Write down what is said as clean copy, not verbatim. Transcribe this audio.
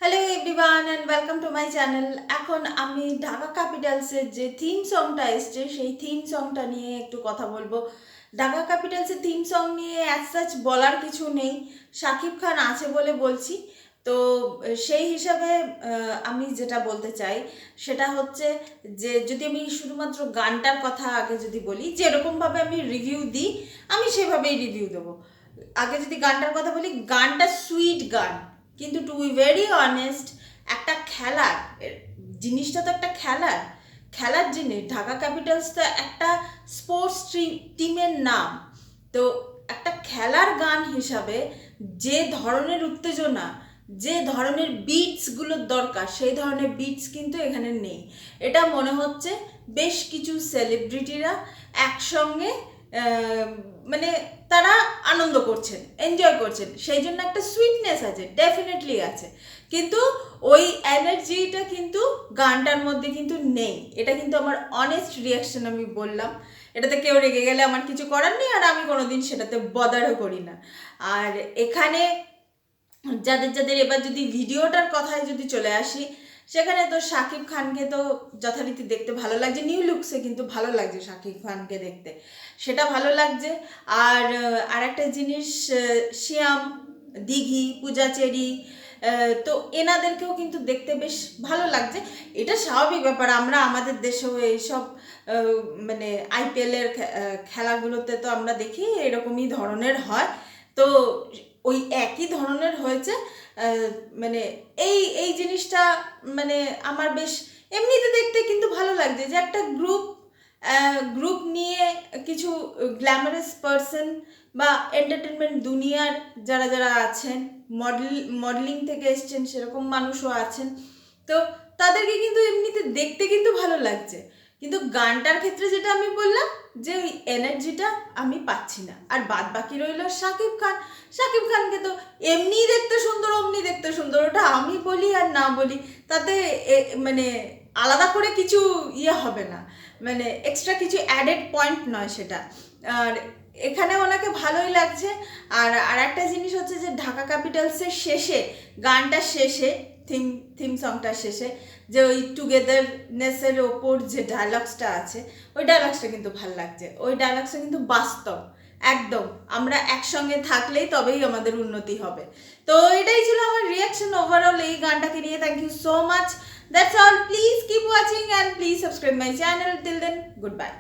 Hello everyone and welcome to my channel. এখন আমি ঢাকা ক্যাপিটালসের যে থিম সংটা এসছে সেই থিম সংটা নিয়ে একটু কথা বলবো। ঢাকা ক্যাপিটালসের থিম সং নিয়ে অ্যাজ সাচ বলার কিছু নেই, শাকিব খান আছে বলে বলছি। তো সেই হিসাবে আমি যেটা বলতে চাই সেটা হচ্ছে যে যদি আমি শুধুমাত্র গানটার কথা আগে যদি বলি, যেরকমভাবে আমি রিভিউ দিই আমি সেভাবেই রিভিউ দেবো। আগে যদি গানটার কথা বলি, গানটা সুইট গান, কিন্তু টু বি ভেরি অনেস্ট একটা খেলার জিনিসটা তো একটা খেলার জিনিস। ঢাকা ক্যাপিটালস তো একটা স্পোর্টস টিমের নাম। তো একটা খেলার গান হিসাবে যে ধরনের উত্তেজনা, যে ধরনের বিটসগুলোর দরকার সেই ধরনের বিটস কিন্তু এখানে নেই। এটা মনে হচ্ছে বেশ কিছু সেলিব্রিটিরা একসঙ্গে মানে তারা আনন্দ করছেন, এনজয় করছেন, সেই জন্য একটা সুইটনেস আছে, ডেফিনেটলি আছে, কিন্তু ওই এনার্জিটা কিন্তু গানটার মধ্যে কিন্তু নেই। এটা কিন্তু আমার অনেস্ট রিয়াকশন, আমি বললাম। এটাতে কেউ রেগে গেলে আমার কিছু করার নেই, আর আমি কোনোদিন সেটাতে বদারও করি না। আর এখানে যাদের যাদের এবার যদি ভিডিওটার কথায় যদি চলে আসি, সেখানে তো শাকিব খানকে তো যথারীতি দেখতে ভালো লাগছে, নিউ লুকসে কিন্তু ভালো লাগছে শাকিব খানকে দেখতে, সেটা ভালো লাগছে। আর একটা জিনিস, শ্যাম, দিঘি, পূজাচেরি, তো এনাদেরকেও কিন্তু দেখতে বেশ ভালো লাগছে। এটা স্বাভাবিক ব্যাপার, আমরা আমাদের দেশেও এইসব মানে আইপিএলের খেলাগুলোতে তো আমরা দেখি এরকমই ধরনের হয়। তো ওই একই ধরনের হয়েছে, মানে এই এই জিনিসটা মানে আমার বেশ এমনিতে দেখতে কিন্তু ভালো লাগছে যে একটা গ্রুপ নিয়ে কিছু গ্ল্যামারাস পারসন বা এন্টারটেনমেন্ট দুনিয়ার যারা যারা আছেন, মডেলিং থেকে এসছেন সেরকম মানুষও আছেন, তো তাদেরকে কিন্তু এমনিতে দেখতে কিন্তু ভালো লাগছে। কিন্তু গানটার ক্ষেত্রে যেটা আমি বললাম যে ওই এনার্জিটা আমি পাচ্ছি না। আর বাদ বাকি রইল শাকিব খানকে তো এমনি দেখতে সুন্দর, অমনি দেখতে সুন্দর, ওটা আমি বলি আর না বলি তাতে মানে আলাদা করে কিছু হবে না, মানে এক্সট্রা কিছু অ্যাডেড পয়েন্ট নয় সেটা। আর এখানে ওনাকে ভালোই লাগছে। আর একটা জিনিস হচ্ছে যে ঢাকা ক্যাপিটালসের শেষে, গানটার শেষে, থিম সংটার শেষে যে ওই টুগেদারনেসের ওপর যে ডায়লগসটা আছে, ওই ডায়লগসটা কিন্তু ভাল লাগছে। ওই ডায়লগসটা কিন্তু বাস্তব, একদম আমরা একসঙ্গে থাকলেই তবেই আমাদের উন্নতি হবে। তো এটাই ছিল আমার রিয়াকশন ওভারঅল এই গানটাকে নিয়ে। Thank you so much, that's all. Please keep watching and please subscribe my channel. Till then, good by.